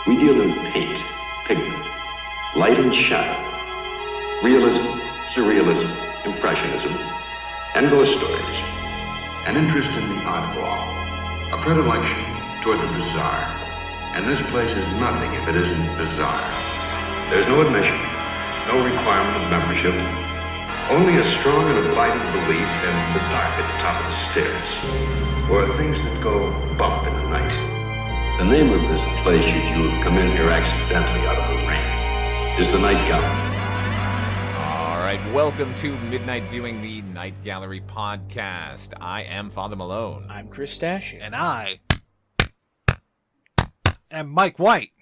We deal in paint, pigment, light and shadow, realism, surrealism, impressionism, and ghost stories. An interest in the oddball, a predilection toward the bizarre. And this place is nothing if it isn't bizarre. There's no admission, no requirement of membership, only a strong and abiding belief in the dark at the top of the stairs, or things that go bump in the night. The name of this place, should you have come in here accidentally out of the rain, is the Night Gallery. All right, welcome to Midnight Viewing, the Night Gallery podcast. I am Father Malone. I'm Chris Stash. And I am Mike White.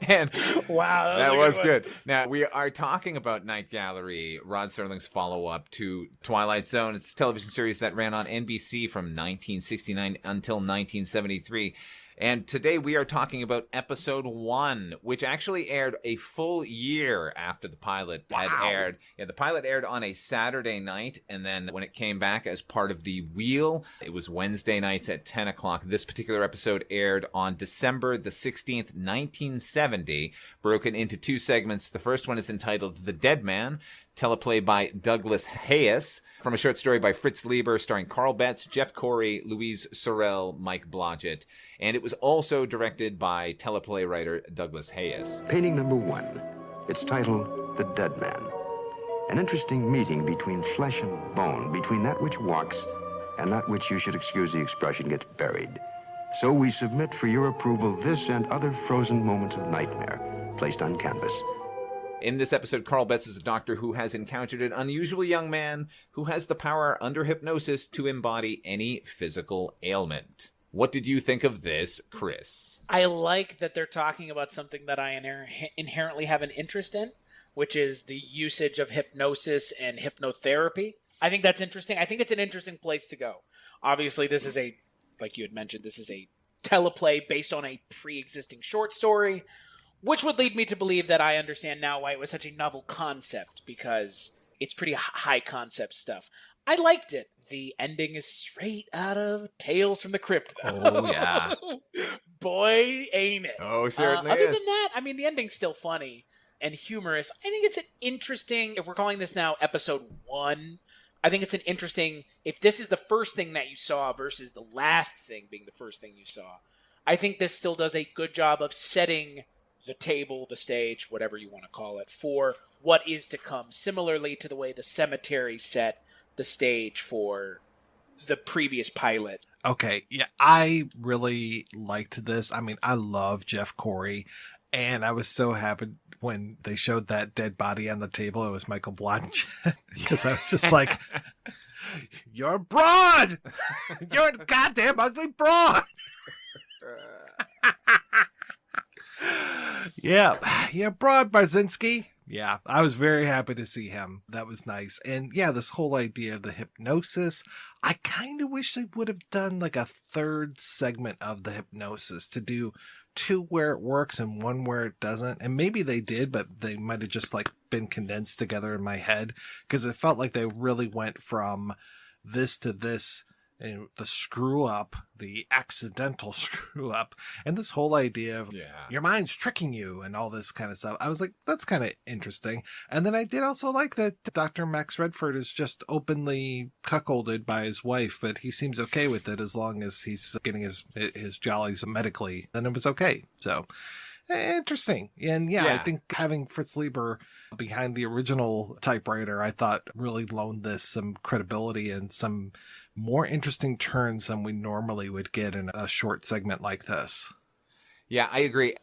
And wow, that was good. Now, we are talking about Night Gallery, Rod Serling's follow-up to Twilight Zone. It's a television series that ran on NBC from 1969 until 1973. And today we are talking about episode 1, which actually aired a full year after the pilot had aired. Yeah, the pilot aired on a Saturday night, and then when it came back as part of the Wheel, it was Wednesday nights at 10 o'clock. This particular episode aired on December the 16th, 1970, broken into 2 segments. The first one is entitled The Dead Man, teleplay by Douglas Hayes, from a short story by Fritz Leiber, starring Carl Betz, Jeff Corey, Louise Sorel, Mike Blodgett. And it was also directed by teleplay writer Douglas Hayes. Painting number 1. It's titled The Dead Man. An interesting meeting between flesh and bone, between that which walks and that which, you should excuse the expression, gets buried. So we submit for your approval this and other frozen moments of nightmare placed on canvas. In this episode, Carl Betz is a doctor who has encountered an unusually young man who has the power under hypnosis to embody any physical ailment. What did you think of this, Chris? I like that they're talking about something that I inherently have an interest in, which is the usage of hypnosis and hypnotherapy. I think that's interesting. I think it's an interesting place to go. Obviously, this is like you had mentioned, this is a teleplay based on a pre-existing short story, which would lead me to believe that I understand now why it was such a novel concept, because it's pretty high concept stuff. I liked it. The ending is straight out of Tales from the Crypt. Oh, yeah. Boy, ain't it. Oh, certainly Other is. than that, I mean, the ending's still funny and humorous. I think it's an interesting, if we're calling this now episode 1, I think it's an interesting, if this is the first thing that you saw versus the last thing being the first thing you saw, I think this still does a good job of setting the table, the stage, whatever you want to call it, for what is to come, similarly to the way the cemetery set the stage for the previous pilot. Okay, yeah, I really liked this. I mean, I love Jeff Corey, and I was so happy when they showed that dead body on the table. It was Michael Blodgett, because I was just like, you're a broad! You're a goddamn ugly broad! Yeah, broad Barzinski. Yeah, I was very happy to see him. That was nice. And yeah, this whole idea of the hypnosis, I kind of wish they would have done like a third segment of the hypnosis to do 2 where it works and 1 where it doesn't. And maybe they did, but they might have just like been condensed together in my head, because it felt like they really went from this to this. And the screw up, the accidental screw up, and this whole idea of your mind's tricking you and all this kind of stuff. I was like, that's kind of interesting. And then I did also like that Dr. Max Redford is just openly cuckolded by his wife, but he seems okay with it as long as he's getting his jollies medically. Then it was okay. So interesting. And yeah, I think having Fritz Leiber behind the original typewriter, I thought really loaned this some credibility and some more interesting turns than we normally would get in a short segment like this. Yeah, I agree.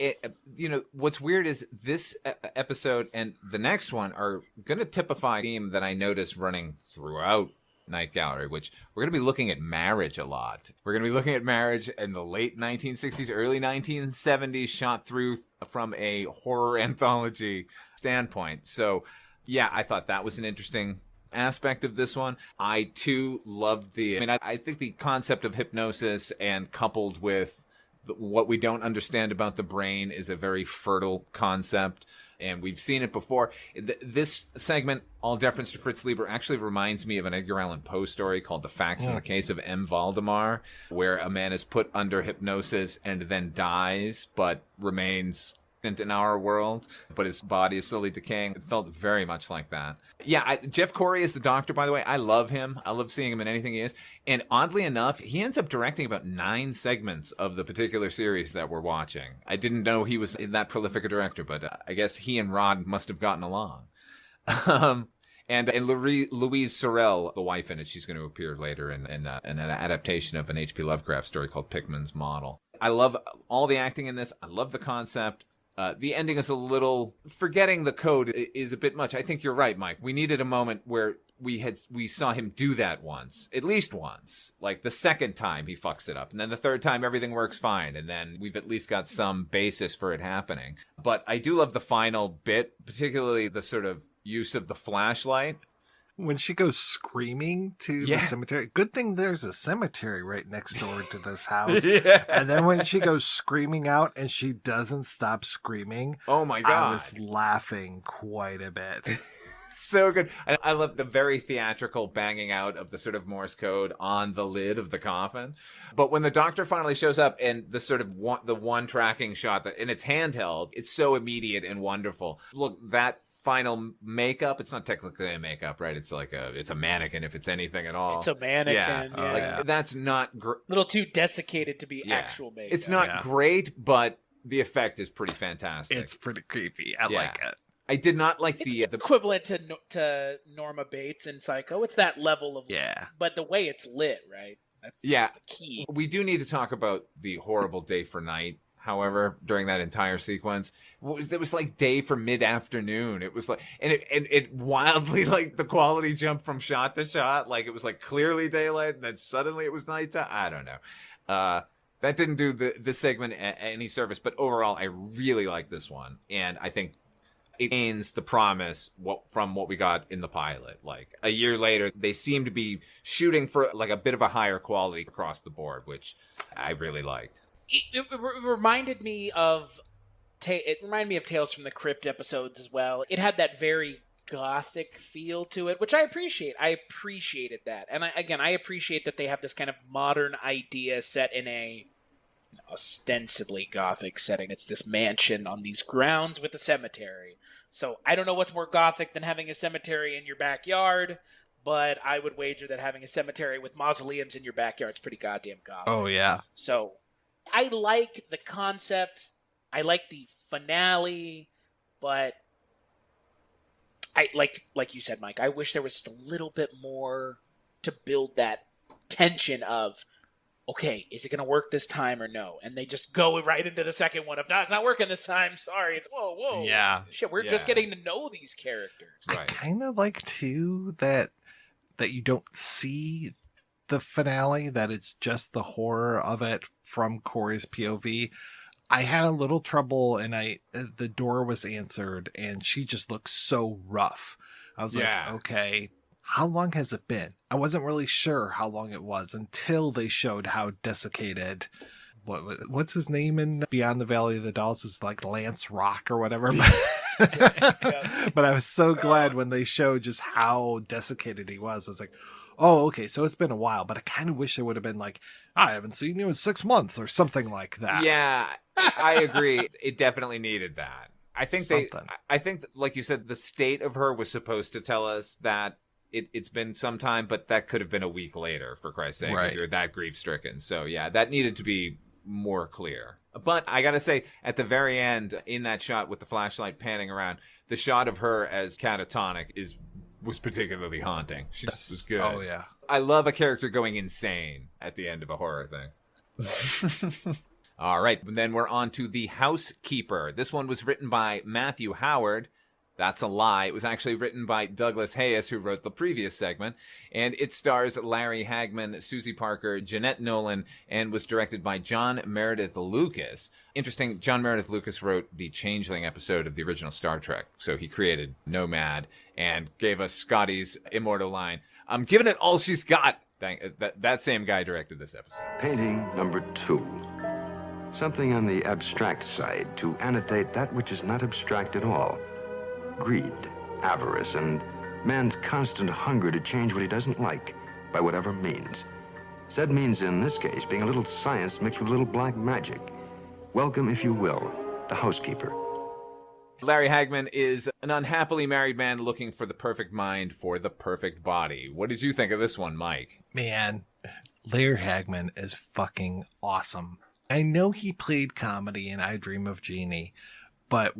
What's weird is this episode and the next one are going to typify a theme that I noticed running throughout Night Gallery, which we're going to be looking at marriage a lot. We're going to be looking at marriage in the late 1960s, early 1970s, shot through from a horror anthology standpoint. So, yeah, I thought that was an interesting aspect of this one. I too loved I think the concept of hypnosis, and coupled with What we don't understand about the brain is a very fertile concept, and we've seen it before. This segment, all deference to Fritz Leiber, actually reminds me of an Edgar Allan Poe story called The Facts in the Case of M. Valdemar, where a man is put under hypnosis and then dies, but remains in our world, but his body is slowly decaying. It felt very much like that. Yeah, Jeff Corey is the Doctor, by the way. I love him. I love seeing him in anything he is. And oddly enough, he ends up directing about 9 segments of the particular series that we're watching. I didn't know he was that prolific a director, but I guess he and Rod must have gotten along. And Louise Sorel, the wife in it, she's going to appear later in an adaptation of an H.P. Lovecraft story called Pickman's Model. I love all the acting in this. I love the concept. The ending is a little, forgetting the code is a bit much. I think you're right, Mike. We needed a moment where we saw him do that once, at least once. Like the second time he fucks it up, and then the third time everything works fine, and then we've at least got some basis for it happening. But I do love the final bit, particularly the sort of use of the flashlight. When she goes screaming to the cemetery, good thing there's a cemetery right next door to this house. And then when she goes screaming out and she doesn't stop screaming, oh my God, I was laughing quite a bit. So good. And I love the very theatrical banging out of the sort of Morse code on the lid of the coffin. But when the Doctor finally shows up and the sort of the one tracking shot, and it's handheld, it's so immediate and wonderful. Look, that final makeup, it's not technically a makeup, right? It's like it's a mannequin, if it's anything at all. It's a mannequin. Yeah. That's not a little too desiccated to be actual makeup. It's not great, but the effect is pretty fantastic. It's pretty creepy. I like it. I did not like the equivalent to Norma Bates in Psycho. It's that level of but the way it's lit, right? That's the key. We do need to talk about the horrible day for night. However, during that entire sequence, it was like day for mid-afternoon. It was like, and it wildly, like, the quality jumped from shot to shot. Like, it was like clearly daylight, and then suddenly it was nighttime. I don't know. That didn't do this segment any service, but overall, I really like this one, and I think it gains the promise from what we got in the pilot. Like a year later, they seem to be shooting for like a bit of a higher quality across the board, which I really liked. It reminded me of Tales from the Crypt episodes as well. It had that very gothic feel to it, which I appreciate. I appreciated that, and I appreciate that they have this kind of modern idea set in a ostensibly gothic setting. It's this mansion on these grounds with a cemetery. So I don't know what's more gothic than having a cemetery in your backyard, but I would wager that having a cemetery with mausoleums in your backyard is pretty goddamn gothic. Oh yeah. So I like the concept. I like the finale, but I like you said, Mike, I wish there was just a little bit more to build that tension of, okay, is it going to work this time or no? And they just go right into the second one of, no, it's not working this time. Sorry. It's whoa. Yeah. Shit, we're just getting to know these characters. I kind of like, too, that you don't see the finale, that it's just the horror of it from Corey's POV. I had a little trouble, and the door was answered, and she just looked so rough. I was like, okay, how long has it been? I wasn't really sure how long it was until they showed how desiccated. What's his name in Beyond the Valley of the Dolls? Is like Lance Rock or whatever. But I was so glad when they showed just how desiccated he was. I was like, oh, okay, so it's been a while, but I kind of wish it would have been like, I haven't seen you in 6 months or something like that. Yeah, I agree. It definitely needed that. I think like you said, the state of her was supposed to tell us that it's been some time, but that could have been a week later, for Christ's sake, if you're that grief-stricken. So, yeah, that needed to be more clear. But I got to say, at the very end, in that shot with the flashlight panning around, the shot of her as catatonic was particularly haunting. She was good. Oh, yeah. I love a character going insane at the end of a horror thing. All right, and then we're on to The Housekeeper. This one was written by Matthew Howard. That's a lie. It was actually written by Douglas Hayes, who wrote the previous segment, and it stars Larry Hagman, Susie Parker, Jeanette Nolan, and was directed by John Meredith Lucas. Interesting, John Meredith Lucas wrote the Changeling episode of the original Star Trek, so he created Nomad and gave us Scotty's immortal line, "I'm giving it all she's got." That same guy directed this episode. Painting number 2. Something on the abstract side to annotate that which is not abstract at all. Greed, avarice, and man's constant hunger to change what he doesn't like by whatever means. Said means in this case being a little science mixed with a little black magic. Welcome, if you will, the Housekeeper. Larry Hagman is an unhappily married man looking for the perfect mind for the perfect body. What did you think of this one, Mike? Man, Larry Hagman is fucking awesome. I know he played comedy in I Dream of Jeannie, but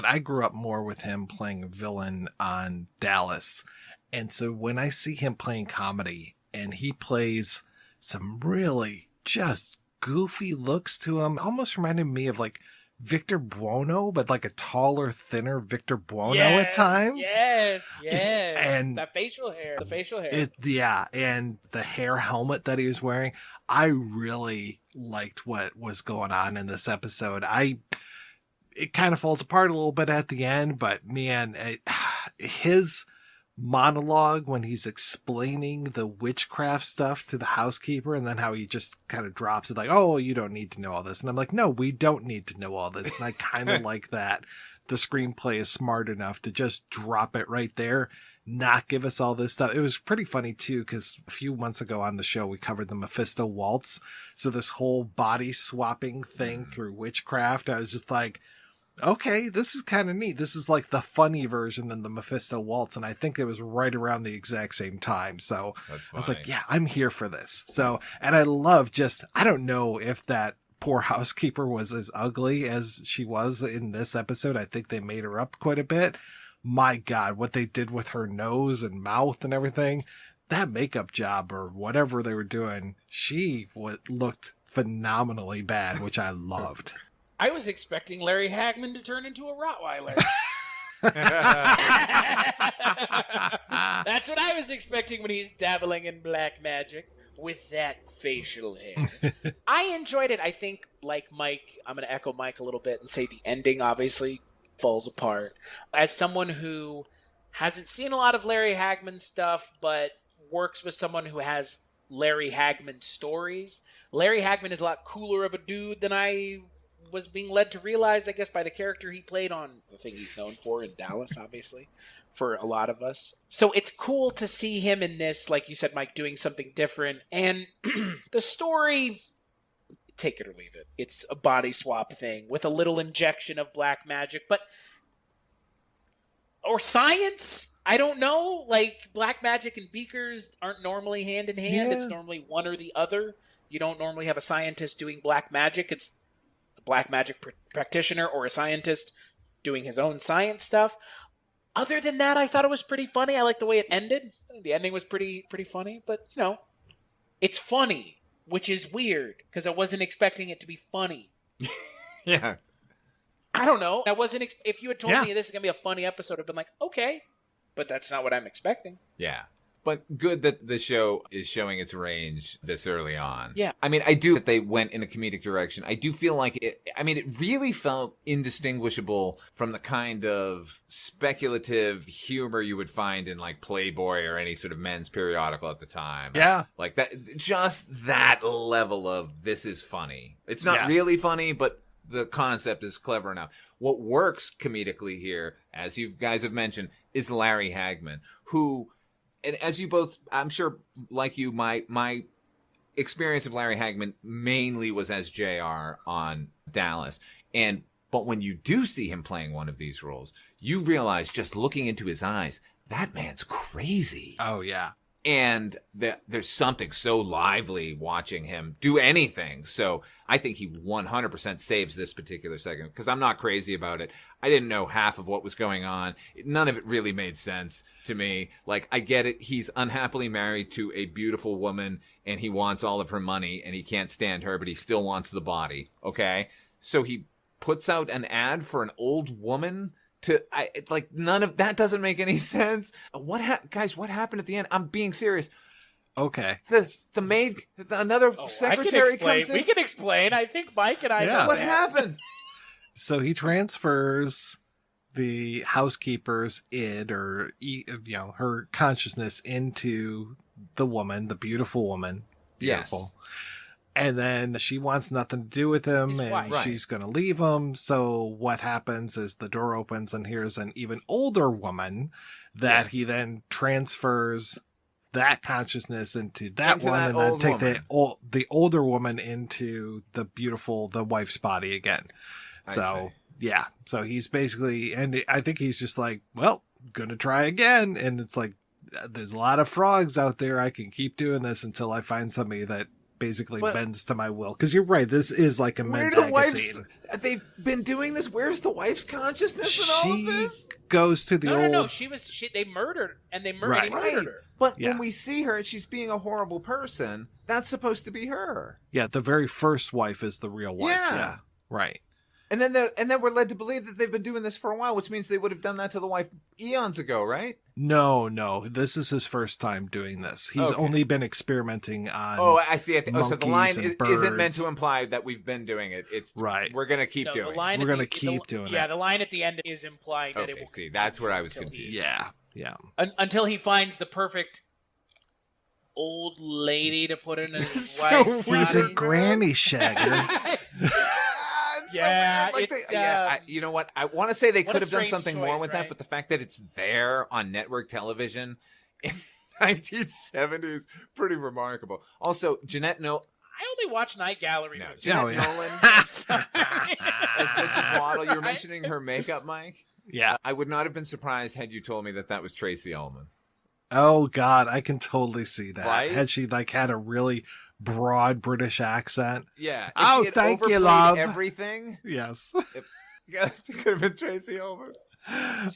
I grew up more with him playing a villain on Dallas. And so when I see him playing comedy and he plays some really just goofy looks to him, almost reminded me of like Victor Buono, but like a taller, thinner Victor Buono at times. Yes. And that facial hair. And the hair helmet that he was wearing. I really liked what was going on in this episode. It kind of falls apart a little bit at the end, but man, his monologue when he's explaining the witchcraft stuff to the housekeeper, and then how he just kind of drops it like, oh, you don't need to know all this. And I'm like, no, we don't need to know all this. And I kind of like that the screenplay is smart enough to just drop it right there, not give us all this stuff. It was pretty funny too, because a few months ago on the show, we covered the Mephisto waltz. So this whole body swapping thing through witchcraft, I was just like, okay, this is kind of neat. This is like the funny version than the Mephisto waltz. And I think it was right around the exact same time. So I was like, yeah, I'm here for this. So, and I love I don't know if that poor housekeeper was as ugly as she was in this episode. I think they made her up quite a bit. My God, what they did with her nose and mouth and everything, that makeup job or whatever they were doing, she looked phenomenally bad, which I loved. I was expecting Larry Hagman to turn into a Rottweiler. That's what I was expecting when he's dabbling in black magic with that facial hair. I enjoyed it. I think, like Mike, I'm going to echo Mike a little bit and say the ending obviously falls apart. As someone who hasn't seen a lot of Larry Hagman stuff, but works with someone who has Larry Hagman stories, Larry Hagman is a lot cooler of a dude than I was being led to realize, I guess, by the character he played on the thing he's known for in Dallas, obviously, for a lot of us. So it's cool to see him in this, like you said, Mike, doing something different. And the story, take it or leave it. It's a body swap thing with a little injection of black magic, or science. I don't know. Like, black magic and beakers aren't normally hand in hand. Yeah. It's normally one or the other. You don't normally have a scientist doing black magic. It's black magic practitioner or a scientist doing his own science stuff. Other than that, I thought it was pretty funny. I like the way it ended. The ending was pretty funny, but it's funny, which is weird because I wasn't expecting it to be funny. Yeah. I don't know. If you had told me this is going to be a funny episode, I'd been like, okay, but that's not what I'm expecting. Yeah. But good that the show is showing its range this early on. Yeah. I mean, I do that they went in a comedic direction. I do feel like it really felt indistinguishable from the kind of speculative humor you would find in like Playboy or any sort of men's periodical at the time. Yeah. Like that, just that level of this is funny. It's not really funny, but the concept is clever enough. What works comedically here, as you guys have mentioned, is Larry Hagman, who... And as you both, I'm sure, like you, my experience of Larry Hagman mainly was as JR on Dallas. But when you do see him playing one of these roles, you realize just looking into his eyes, that man's crazy. Oh, yeah. And there's something so lively watching him do anything. So I think he 100% saves this particular segment because I'm not crazy about it. I didn't know half of what was going on. None of it really made sense to me. Like, I get it. He's unhappily married to a beautiful woman and he wants all of her money and he can't stand her, but he still wants the body. Okay. So he puts out an ad for an old woman none of that doesn't make any sense. Guys, what happened at the end? I'm being serious. Okay. The maid, another secretary comes in. We can explain. I think Mike and I know what happened. So he transfers the housekeeper's id or her consciousness into the woman, the beautiful woman. Beautiful. Yes. And then she wants nothing to do with him, His and wife. she's going to leave him. So what happens is the door opens, and here's an even older woman that Yes. he then transfers that consciousness into that Into one, that and then old take woman. the older woman into the wife's body again. I So see. yeah, so he's basically, and I think he's just like, well, gonna try again, and it's like, there's a lot of frogs out there. I can keep doing this until I find somebody that basically But- bends to my will. Because you're right, this is like a Where men's the magazine. wife's? They've been doing this. Where's the wife's consciousness in all of She this? goes to the No. old. They murdered, and he Right. murdered her. But Yeah. when we see her and she's being a horrible person, that's supposed to be her. Yeah, the very first wife is the real wife. Yeah. Yeah, right. And then we're led to believe that they've been doing this for a while, which means they would have done that to the wife eons ago, right? No, this is his first time doing this. He's Okay. only been experimenting on. Oh, I see. So the monkeys line and isn't meant birds. to imply that we've been doing it. It's Right. We're gonna keep No, doing the it. line We're at gonna the- keep the- doing Yeah, it. the line at the end is implying that it Okay, will. see, that's where I was continue confused. Yeah. until he finds the perfect old lady to put in his So wife's He's a body. granny shagger. It's so Yeah, weird. Like it's, you know what? I want to say they what could a have done strange something more choice, with right? that, but the fact that it's there on network television in 1970 is pretty remarkable. Also, Jeanette I only watch Night Gallery. No, for Jeanette Oh, yeah. Nolan Sorry. as Mrs. Waddle. You were Right? mentioning her makeup, Mike. Yeah. I would not have been surprised had you told me that was Tracy Ullman. Oh God, I can totally see that. Right? Had she had a really broad British accent? Yeah. If Oh, she had thank you, overplayed love. everything. Yes. Yeah, it could have been Tracy Ullman.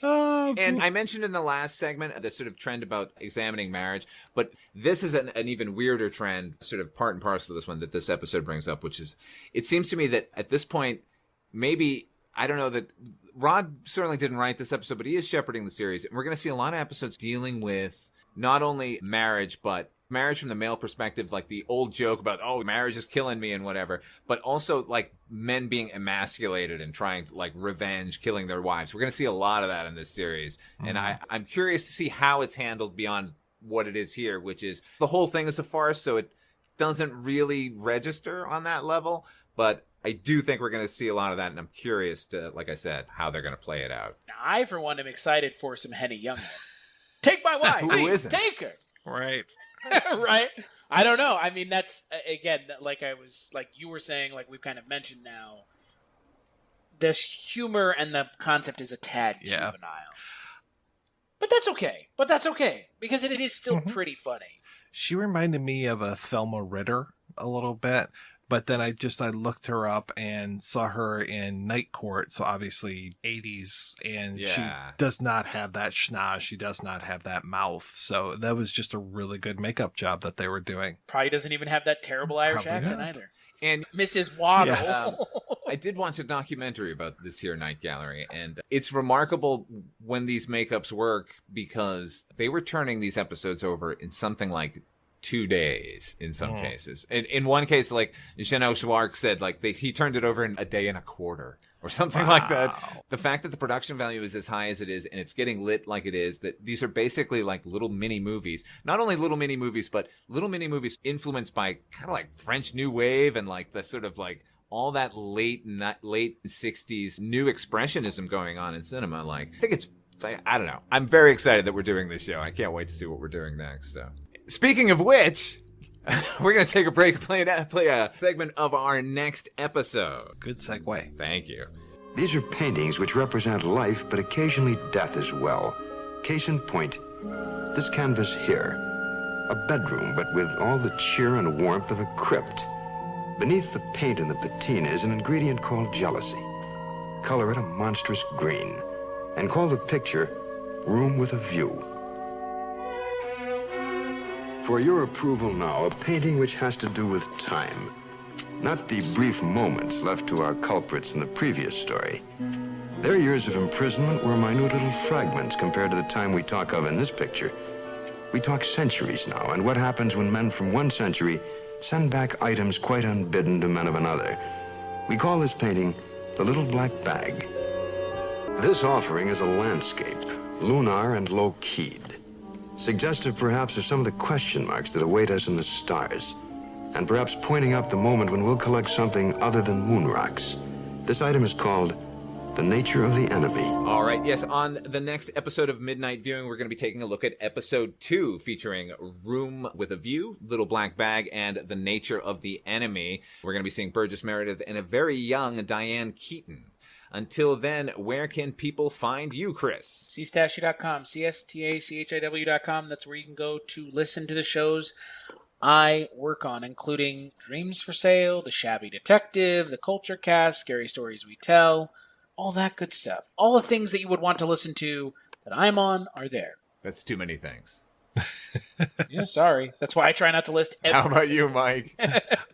Oh, And I mentioned in the last segment the sort of trend about examining marriage, but this is an even weirder trend, sort of part and parcel of this one that this episode brings up, which is, it seems to me that at this point, maybe, I don't know, that Rod certainly didn't write this episode, but he is shepherding the series. And we're going to see a lot of episodes dealing with not only marriage, but marriage from the male perspective, like the old joke about, oh, marriage is killing me and whatever, but also like men being emasculated and trying to like revenge, killing their wives. We're going to see a lot of that in this series. And I'm curious to see how it's handled beyond what it is here, which is the whole thing is a farce. So it doesn't really register on that level, but I do think we're going to see a lot of that. And I'm curious to, like I said, how they're going to play it out. I, for one, am excited for some Henny Youngman. Take my wife. Who Hey, isn't? Take her. right. Right? I don't know. I mean, that's, again, like you were saying, like we've kind of mentioned now, the humor and the concept is a tad Yeah. juvenile. But that's okay. Because it is still pretty funny. She reminded me of a Thelma Ritter a little bit, but then I looked her up and saw her in Night Court, so obviously 80s, and Yeah. she does not have that schnoz, she does not have that mouth, so that was just a really good makeup job that they were doing. Probably doesn't even have that terrible Irish Probably accent not. either. And Mrs. Waddle. Yes. I did watch a documentary about this here Night Gallery, and it's remarkable when these makeups work because they were turning these episodes over in something like 2 days in some cases. And in one case, like Jeannot Schwartz said, like he turned it over in a day and a quarter or something like that. The fact that the production value is as high as it is and it's getting lit like it is, that these are basically like little mini movies. Not only little mini movies, but little mini movies influenced by kind of like French New Wave and like the sort of like all that late 60s new expressionism going on in cinema. Like, I think it's, I don't know. I'm very excited that we're doing this show. I can't wait to see what we're doing next. So, speaking of which, we're going to take a break and play a segment of our next episode. Good segue. Thank you. These are paintings which represent life, but occasionally death as well. Case in point, this canvas here. A bedroom, but with all the cheer and warmth of a crypt. Beneath the paint and the patina is an ingredient called jealousy. Color it a monstrous green, and call the picture Room with a View. For your approval now, a painting which has to do with time. Not the brief moments left to our culprits in the previous story. Their years of imprisonment were minute little fragments compared to the time we talk of in this picture. We talk centuries now, and what happens when men from one century send back items quite unbidden to men of another. We call this painting The Little Black Bag. This offering is a landscape, lunar and low-keyed. Suggestive, perhaps, of some of the question marks that await us in the stars. and perhaps pointing out the moment when we'll collect something other than moon rocks. This item is called The Nature of the Enemy. All right, yes, on the next episode of Midnight Viewing, we're going to be taking a look at episode 2, featuring Room with a View, Little Black Bag, and The Nature of the Enemy. We're going to be seeing Burgess Meredith and a very young Diane Keaton. Until then, where can people find you, Chris? cstachiw.com, cstachiw.com. That's where you can go to listen to the shows I work on, including Dreams for Sale, The Shabby Detective, The Culture Cast, Scary Stories We Tell, all that good stuff. All the things that you would want to listen to that I'm on are there. That's too many things. Yeah, sorry. That's why I try not to list everything. How about you, Mike?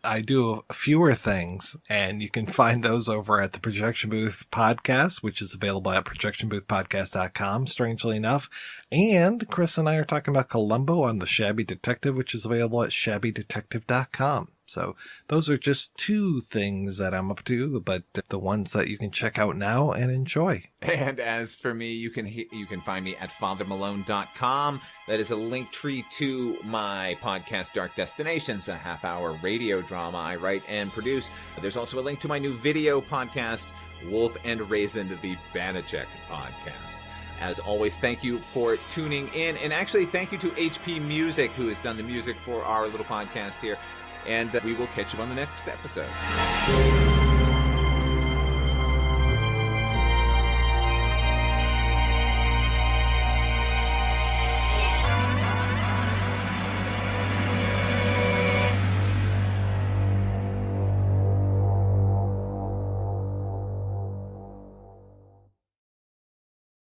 I do fewer things, and you can find those over at the Projection Booth Podcast, which is available at projectionboothpodcast.com, strangely enough. And Chris and I are talking about Columbo on The Shabby Detective, which is available at shabbydetective.com. So those are just 2 things that I'm up to, but the ones that you can check out now and enjoy. And as for me, you can find me at fathermalone.com. That is a link tree to my podcast, Dark Destinations, a half-hour radio drama I write and produce. There's also a link to my new video podcast, Wolf and Raisin, the Banachek podcast. As always, thank you for tuning in. And actually, thank you to HP Music, who has done the music for our little podcast here. And we will catch you on the next episode.